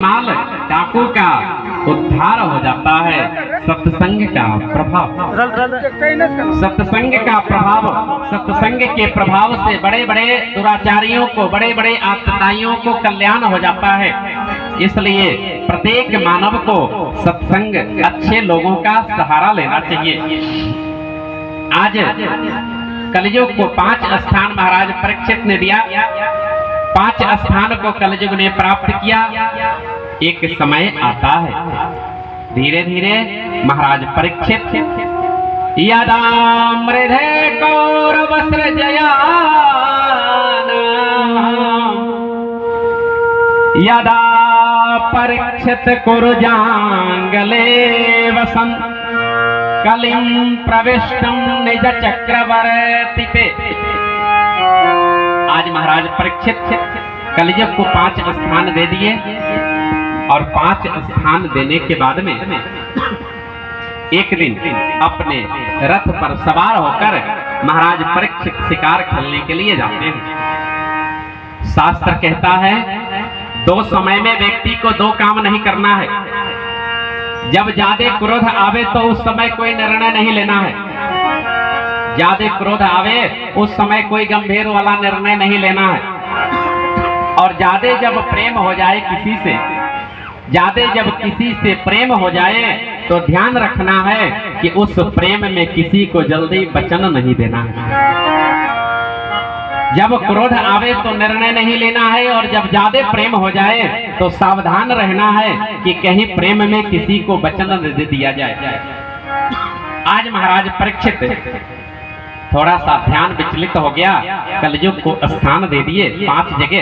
माल डाकू का उद्धार हो जाता है। सत्संग का प्रभाव, सत्संग का प्रभाव, सत्संग के प्रभाव से बड़े बड़े दुराचारियों को, बड़े बड़े आतताइयों को कल्याण हो जाता है। इसलिए प्रत्येक मानव को सत्संग, अच्छे लोगों का सहारा लेना चाहिए। आज कलयुग को 5 स्थान महाराज परीक्षित ने दिया। 5 स्थान को कलयुग ने प्राप्त किया। एक समय आता है, धीरे धीरे महाराज परीक्षित यदा मृधे कौरव सृजयान यदा परीक्षित कुरुजांगले वसन कलिं प्रविष्टं निज चक्रवर्ती। आज महाराज परीक्षित कलयुग को 5 स्थान दे दिए और 5 स्थान देने के बाद में एक दिन अपने रथ पर सवार होकर महाराज परीक्षित शिकार खेलने के लिए जाते हैं। शास्त्र कहता है 2 समय में व्यक्ति को 2 काम नहीं करना है। जब ज्यादा क्रोध आवे तो उस समय कोई निर्णय नहीं लेना है। ज्यादा क्रोध आवे उस समय कोई गंभीर वाला निर्णय नहीं लेना है। और ज्यादा जब प्रेम हो जाए किसी से, ज्यादा जब किसी से प्रेम हो जाए तो ध्यान रखना है कि उस प्रेम में किसी को जल्दी वचन नहीं देना है। जब क्रोध आवे तो निर्णय नहीं लेना है, और जब ज्यादा प्रेम हो जाए तो सावधान रहना है कि कहीं प्रेम में किसी को वचन न दे दिया जाए। आज महाराज परीक्षित थोड़ा सा ध्यान विचलित हो गया, कलयुग को स्थान दे दिए 5 जगह।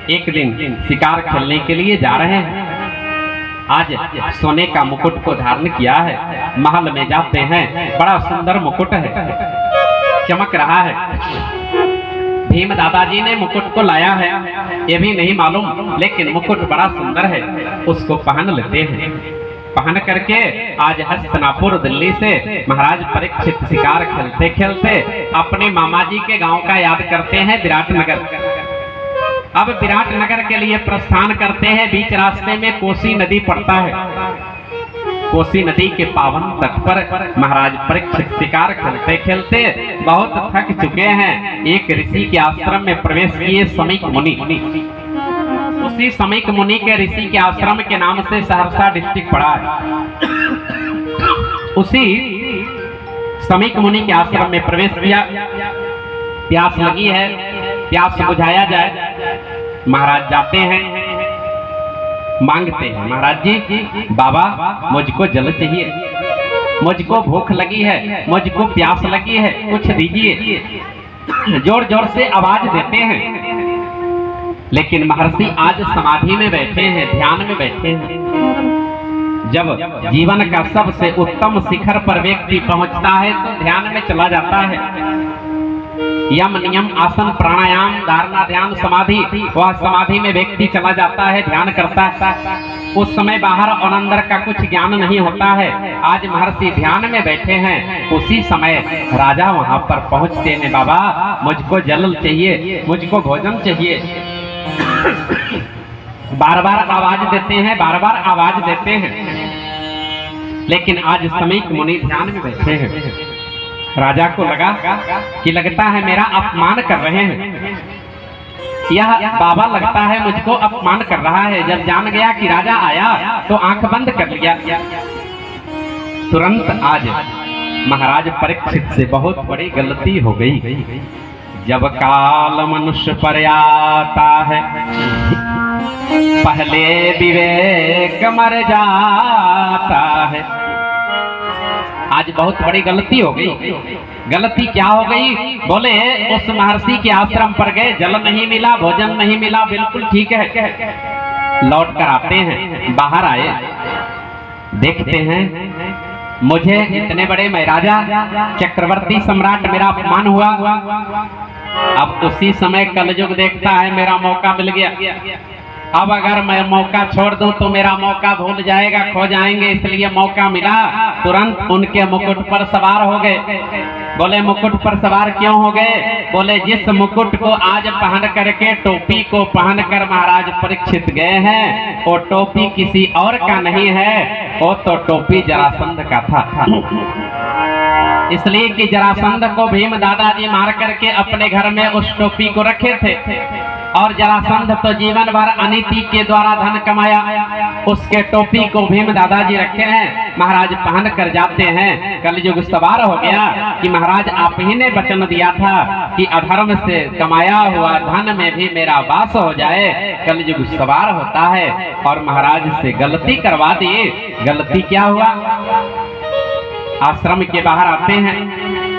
एक दिन शिकार खेलने के लिए जा रहे हैं। आज सोने का मुकुट को धारण किया है। महल में जाते हैं, बड़ा सुंदर मुकुट है, चमक रहा है। भीम दादाजी ने मुकुट को लाया है ये भी नहीं मालूम, लेकिन मुकुट बड़ा सुंदर है, उसको पहन लेते हैं। पहन करके आज हस्तिनापुर दिल्ली से महाराज परीक्षित शिकार खेलते खेलते अपने मामा जी के गांव का याद करते हैं, विराटनगर। अब विराटनगर के लिए प्रस्थान करते हैं। बीच रास्ते में कोसी नदी पड़ता है। कोसी नदी के पावन तट पर महाराज परीक्षित शिकार खेलते खेलते बहुत थक चुके हैं। एक ऋषि के आश्रम में प्रवेश किए, समीक मुनि। उसी समीक मुनि के ऋषि के आश्रम के नाम से सहरसा डिस्ट्रिक्ट पड़ा है। उसी समीक मुनि के आश्रम में प्रवेश किया। प्यास लगी है, प्यास बुझाया जाए। महाराज जाते हैं, मांगते हैं, महाराज जी बाबा मुझको जल चाहिए, मुझको भूख लगी है, मुझको प्यास लगी है, कुछ दीजिए। जोर जोर से आवाज देते हैं, लेकिन महर्षि आज समाधि में बैठे हैं, ध्यान में बैठे हैं। जब जीवन का सबसे उत्तम शिखर पर व्यक्ति पहुंचता है तो ध्यान में चला जाता है। यम नियम आसन प्राणायाम धारणा ध्यान समाधि, वह समाधि में व्यक्ति चला जाता है, ध्यान करता है। उस समय बाहर और अंदर का कुछ ज्ञान नहीं होता है। आज महर्षि ध्यान में बैठे हैं, उसी समय राजा वहां पर पहुंचते हैं। बाबा मुझको जल चाहिए, मुझको भोजन चाहिए। बार बार आवाज देते हैं, बार बार आवाज देते हैं, लेकिन आज समीक मुनि ध्यान में बैठे हैं। राजा को लगा कि लगता है मेरा अपमान कर रहे हैं, यह बाबा लगता है मुझको अपमान कर रहा है। जब जान गया कि राजा आया तो आंख बंद कर लिया। तुरंत आज महाराज परीक्षित से बहुत बड़ी गलती हो गई। जब काल मनुष्य पर आता है पहले विवेक मर जाता है। आज बहुत बड़ी गलती हो गई। गलती क्या हो गई? बोले उस महर्षि के आश्रम पर गए, जल नहीं मिला, भोजन नहीं मिला, बिल्कुल ठीक है। लौट कर आते हैं, बाहर आए, देखते हैं मुझे इतने बड़े मैं राजा चक्रवर्ती सम्राट, मेरा अपमान हुआ। अब उसी समय कलयुग देखता है मेरा मौका मिल गया। अब अगर मैं मौका छोड़ दूं तो मेरा मौका भूल जाएगा, खो जाएंगे, इसलिए मौका मिला तुरंत उनके मुकुट पर सवार हो गए। बोले मुकुट पर सवार क्यों हो गए? बोले जिस मुकुट को आज पहन करके, टोपी को पहनकर महाराज परीक्षित गए हैं, वो टोपी किसी और का नहीं है, वो तो टोपी जरासंध का था। इसलिए कि जरासंध को भीम दादाजी मार करके अपने घर में उस टोपी को रखे थे, और जरासंध तो जीवन भर अनीति के द्वारा धन कमाया, उसके टोपी को भीम दादाजी रखे हैं, महाराज पहन कर जाते हैं। कलयुग सवार हो गया कि महाराज आप ही ने वचन दिया था कि अधर्म से कमाया हुआ धन में भी मेरा वास हो जाए। कलयुग सवार होता है और महाराज से गलती करवा दी। गलती क्या हुआ? आश्रम के बाहर आते हैं,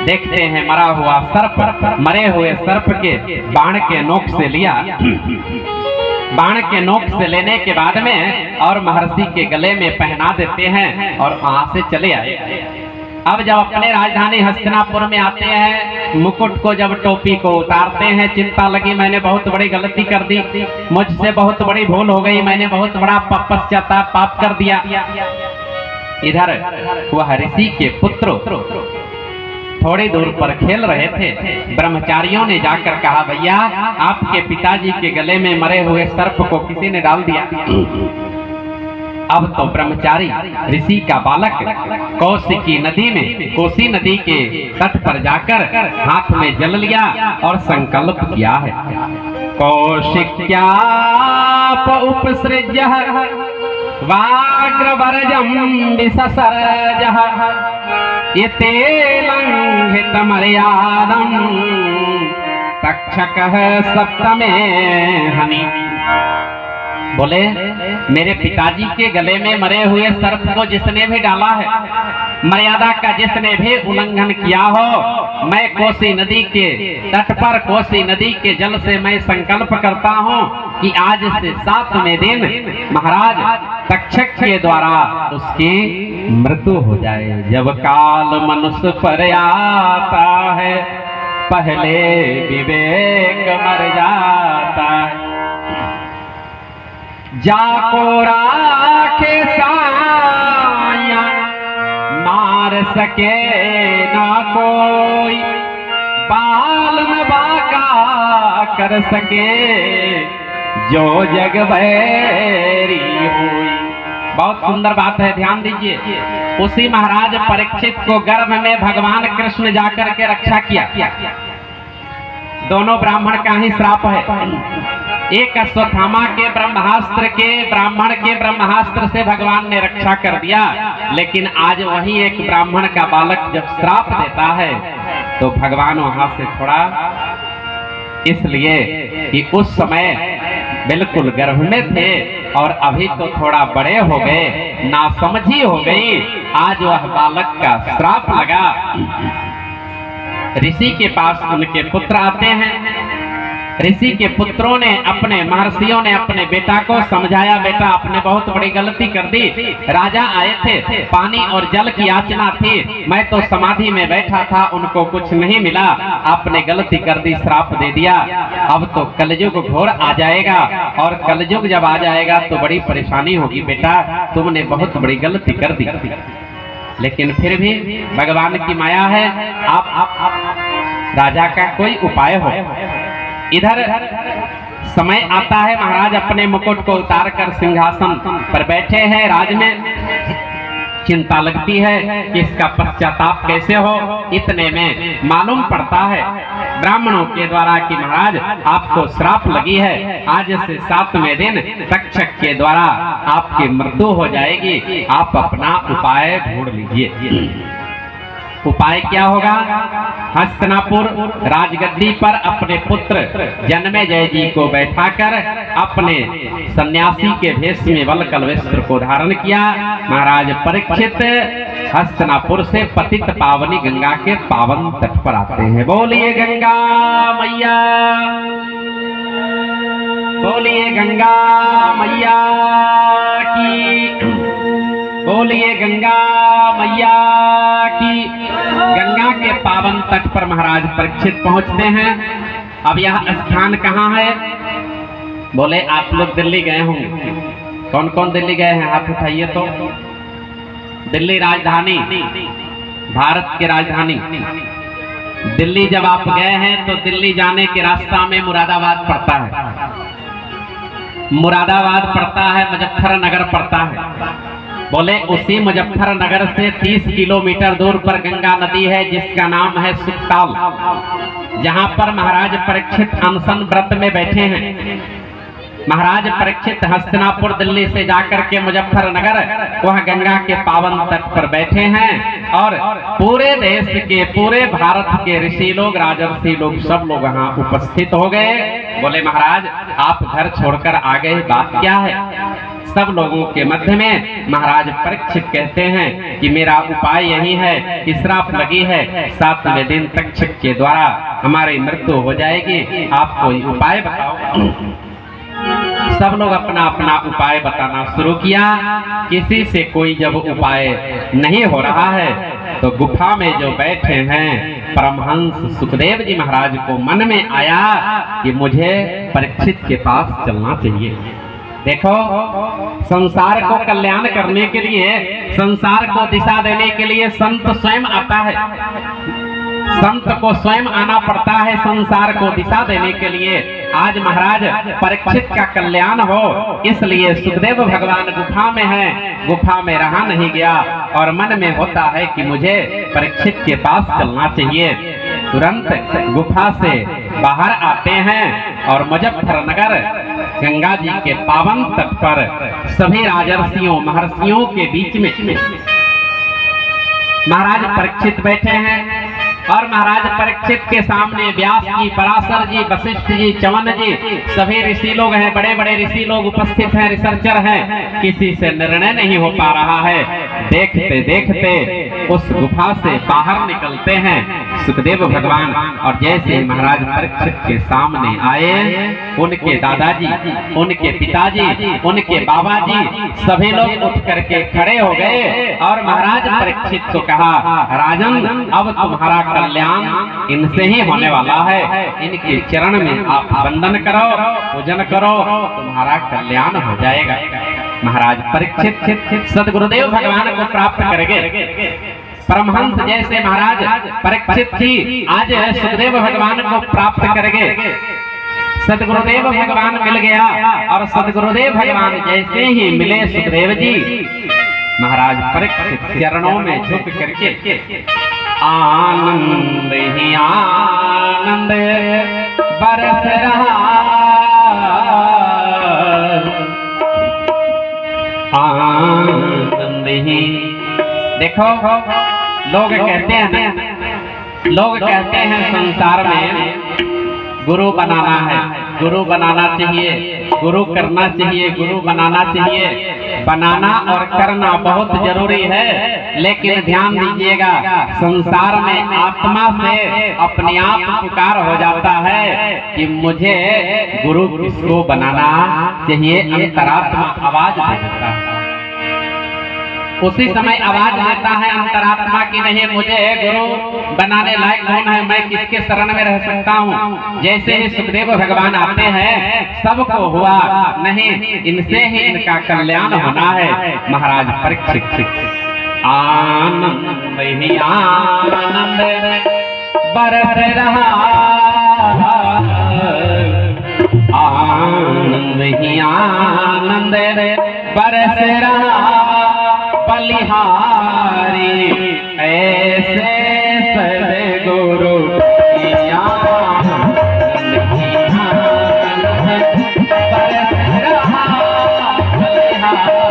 देखते हैं मरा हुआ सर्प, मरे हुए सर्प के बाण के नोक से लिया, बाण के नोक से लेने के बाद में और महर्षि के गले में पहना देते हैं और वहां से चले आए। अब जब अपने राजधानी हस्तिनापुर में आते हैं, मुकुट को जब टोपी को उतारते हैं, चिंता लगी मैंने बहुत बड़ी गलती कर दी, मुझसे बहुत बड़ी भूल हो गई, मैंने बहुत बड़ा पश्चाताप पाप कर दिया। इधर वह ऋषि के पुत्र थोड़ी दूर पर खेल रहे थे। ब्रह्मचारियों ने जाकर कहा भैया आपके पिताजी के गले में मरे हुए सर्प को किसी ने डाल दिया। अब तो ब्रह्मचारी ऋषि का बालक कौशिकी नदी में, कोसी नदी के तट पर जाकर हाथ में जल लिया और संकल्प किया है, कौशिक्याप उपसृज्य वाग्रवर्जं विससर्जः इते लंघित मर्यादं तक्षकः सप्तमे हनि। बोले मेरे पिताजी के गले में मरे हुए सर्प को जिसने भी डाला है, मर्यादा का जिसने भी उल्लंघन किया हो, मैं कोसी नदी के तट पर, कोसी नदी के जल से मैं संकल्प करता हूँ कि आज से 7वें दिन महाराज तक्षक के द्वारा उसकी मृत्यु हो जाए। जब काल मनुष्य पर आता है पहले विवेक मर जाता है, जाको राखे साया मार सके ना कोई, बाल न बाका कर सके जो जग बैरी हुई। बहुत सुंदर बात है, ध्यान दीजिए। उसी महाराज परीक्षित को गर्भ में भगवान कृष्ण जाकर के रक्षा किया। दोनों ब्राह्मण का ही श्राप है। एक अश्वत्थामा के ब्रह्मास्त्र के, ब्राह्मण के ब्रह्मास्त्र से भगवान ने रक्षा कर दिया, लेकिन आज वही एक ब्राह्मण का बालक जब श्राप देता है तो भगवान वहां से थोड़ा, इसलिए कि उस समय बिल्कुल गर्भ में थे और अभी तो थोड़ा बड़े हो गए, नासमझी हो गई, आज वह बालक का श्राप लगा। ऋषि के पास उनके पुत्र आते हैं। ऋषि के पुत्रों ने, अपने महर्षियों ने अपने बेटा को समझाया, बेटा आपने बहुत बड़ी गलती कर दी, राजा आए थे, पानी और जल की याचना थी, मैं तो समाधि में बैठा था, उनको कुछ नहीं मिला, आपने गलती कर दी, श्राप दे दिया। अब तो कलयुग घोर आ जाएगा और कलयुग जब आ जाएगा तो बड़ी परेशानी होगी, बेटा तुमने बहुत बड़ी गलती कर दी। लेकिन फिर भी भगवान की माया है, आप राजा का कोई उपाय हो। इधर समय आता है, महाराज अपने मुकुट को उतार कर सिंहासन पर बैठे हैं, राज में चिंता लगती है कि इसका पश्चाताप कैसे हो। इतने में मालूम पड़ता है ब्राह्मणों के द्वारा कि महाराज आपको श्राप लगी है, आज से 7वें दिन तक्षक के द्वारा आपकी मृत्यु हो जाएगी, आप अपना उपाय ढूंढ लीजिए। उपाय क्या होगा? हस्तिनापुर राजगद्दी पर अपने पुत्र जन्मेजय जी को बैठाकर अपने सन्यासी के भेष में वल्कल वस्त्र को धारण किया। महाराज परीक्षित हस्तिनापुर से पतित पावनी गंगा के पावन तट पर आते हैं। बोलिए गंगा मैया, बोलिए गंगा मैया की, बोलिए गंगा मैया की। गंगा के पावन तट पर महाराज परीक्षित पहुंचते हैं। अब यह स्थान कहाँ है? बोले आप लोग दिल्ली गए होंगे। कौन कौन दिल्ली गए हैं हाथ उठाइए तो। दिल्ली राजधानी, भारत की राजधानी दिल्ली। जब आप गए हैं तो दिल्ली जाने के रास्ता में मुरादाबाद पड़ता है, मुरादाबाद पड़ता है, मुजफ्फरनगर पड़ता है। बोले उसी मुजफ्फरनगर से 30 किलोमीटर दूर पर गंगा नदी है जिसका नाम है सुखताल, जहां पर महाराज परीक्षित अनशन व्रत में बैठे हैं। महाराज परीक्षित हस्तिनापुर दिल्ली से जाकर के मुजफ्फरनगर वह गंगा के पावन तट पर बैठे हैं और पूरे देश के, पूरे भारत के ऋषि लोग, राजर्षि लोग, सब लोग वहां उपस्थित हो गए। बोले महाराज आप घर छोड़कर आ गए, बात क्या है? सब लोगों के मध्य में महाराज परीक्षित कहते हैं कि मेरा उपाय यही है कि श्राप लगी है, 7वें दिन तक्षक के द्वारा हमारी मृत्यु हो जाएगी, आप कोई उपाय बताओ। सब लोग अपना अपना उपाय बताना शुरू किया। किसी से कोई जब उपाय नहीं हो रहा है तो गुफा में जो बैठे हैं परमहंस सुखदेव जी महाराज को मन में आया कि मुझे परीक्षित के पास चलना चाहिए। देखो, संसार को कल्याण करने के लिए, संसार को दिशा देने के लिए संत स्वयं आता है। संत को स्वयं आना पड़ता है संसार को दिशा देने के लिए। आज महाराज परीक्षित का कल्याण हो, इसलिए सुखदेव भगवान गुफा में है, गुफा में रहा नहीं गया और मन में होता है कि मुझे परीक्षित के पास चलना चाहिए। तुरंत गुफा से बाहर आते हैं और मुजफ्फरनगर गंगा जी के पावन तट पर सभी राजर्षियों महर्षियों के बीच में महाराज परीक्षित बैठे हैं और महाराज परीक्षित के सामने व्यास जी, पराशर जी, वशिष्ठ जी, च्यवन जी, सभी ऋषि लोग हैं, बड़े बड़े ऋषि लोग उपस्थित हैं, रिसर्चर हैं। किसी से निर्णय नहीं हो पा रहा है। देखते देखते उस गुफा से बाहर निकलते हैं सुखदेव भगवान और जैसे महाराज परीक्षित के सामने आए, उनके दादाजी, उनके पिताजी, उनके बाबा जी सभी लोग उठ करके खड़े हो गए और महाराज परीक्षित को कहा, राजन अब तुम्हारा कल्याण इनसे ही होने वाला है, इनके चरण में आप वंदन करो, पूजन करो, तुम्हारा कल्याण हो जाएगा। महाराज परीक्षित सदगुरुदेव भगवान को प्राप्त करेंगे। परमहंस जैसे महाराज परीक्षित जी आज सुखदेव भगवान को प्राप्त करेंगे। सदगुरुदेव भगवान मिल गया और सदगुरुदेव भगवान जैसे ही मिले सुखदेव जी, महाराज परीक्षित चरणों में झुक करके आनंद ही आनंद बरस रहा, आनंद ही। देखो, लोग कहते हैं ना, लोग कहते हैं संसार में गुरु बनाना है, गुरु बनाना चाहिए, गुरु करना चाहिए, गुरु बनाना चाहिए। बनाना और करना बहुत जरूरी है, लेकिन ध्यान दीजिएगा संसार में आत्मा से अपने आप पुकार हो जाता है कि मुझे गुरु किसको बनाना चाहिए। अंतरात्मा आवाज दे देता है, उसी समय आवाज देता है अंतरात्मा की नहीं मुझे गुरु बनाने लायक कौन है, मैं किसके शरण में रह सकता हूँ। जैसे ही सुखदेव भगवान आते हैं सबको हुआ नहीं, इनसे ही इनका कल्याण होना है। महाराज परीक्षित आनंद ही आनंद बरस रहा, आनंद ही आनंद बरस रहा, बलिहारी ऐसे सद्गुरु की आनंद बरस रहा, बलिहारी।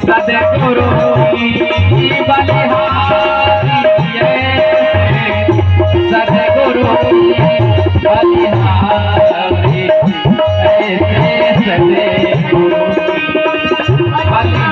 सद्गुरु की बलिहारी सद्गुरु की बलिहारी ऐसे सद्गुरु की बलिहारी।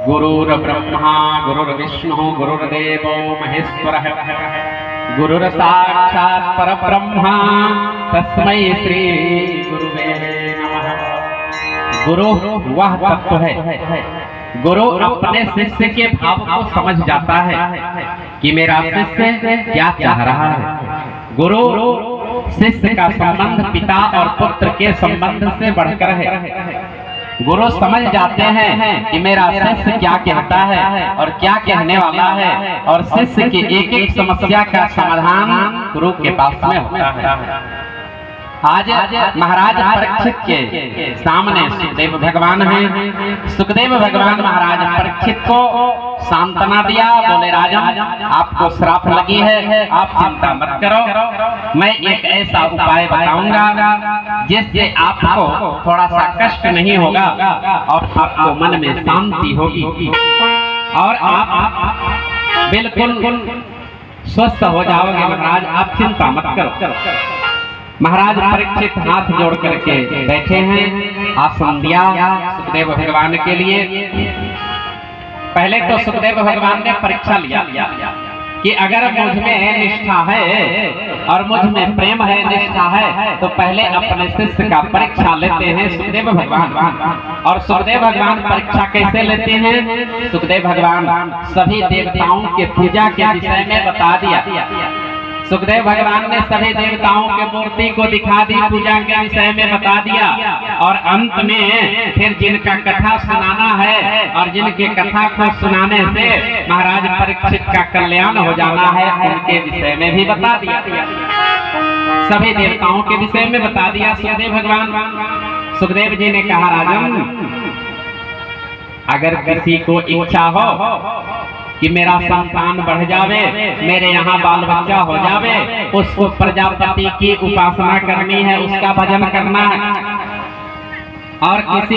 गुरुर्ब्रह्मा गुरुर्विष्णु गुरुर्देवो महेश्वरः गुरुर्साक्षात् परब्रह्म तस्मै श्री गुरुवे नमः। गुरु वह तत्व है, गुरु अपने शिष्य के भाव को समझ जाता है कि मेरा शिष्य क्या चाह रहा है। गुरु शिष्य का संबंध पिता और पुत्र के संबंध से बढ़कर है। गुरु समझ जाते हैं कि मेरा शिष्य क्या कहता है और क्या कहने वाला है, और शिष्य की एक एक समस्या का समाधान गुरु के पास में होता है। आज महाराज परीक्षित के सामने सुखदेव भगवान हैं। सुखदेव भगवान महाराज परीक्षित को सांत्वना दिया, बोले राजन आपको श्राप लगी है, आप चिंता मत करो, मैं एक ऐसा उपाय बताऊंगा जिससे आपको थोड़ा सा कष्ट नहीं होगा और आपको मन में शांति होगी और आप बिल्कुल स्वस्थ हो जाओगे। महाराज आप चिंता मत करो। महाराज परीक्षित हाथ जोड़ करके बैठे हैं, आसन दिया सुखदेव भगवान के लिए। पहले तो सुखदेव भगवान ने परीक्षा लिया कि अगर मुझ में निष्ठा है और मुझ में प्रेम है, निष्ठा है, तो पहले अपने शिष्य का परीक्षा लेते हैं सुखदेव भगवान। और सुखदेव भगवान परीक्षा कैसे लेते हैं? सुखदेव भगवान सभी देवताओं के पूजा के विषय में बता दिया। सुखदेव भगवान ने सभी देवताओं के मूर्ति को दिखा दी, पूजा के विषय में बता दिया, और अंत में फिर जिनका कथा सुनाना है और जिनके कथा को सुनाने से महाराज परीक्षित का कल्याण हो जाना है, उनके विषय में भी बता दिया। सभी देवताओं के विषय में बता दिया सुखदेव भगवान। सुखदेव जी ने कहा राजन, अगर किसी को इच्छा हो कि मेरा संतान बढ़ जावे, मेरे यहाँ बाल बच्चा हो जावे, उसको प्रजापति की उपासना करनी है, उसका भजन करना है। और किसी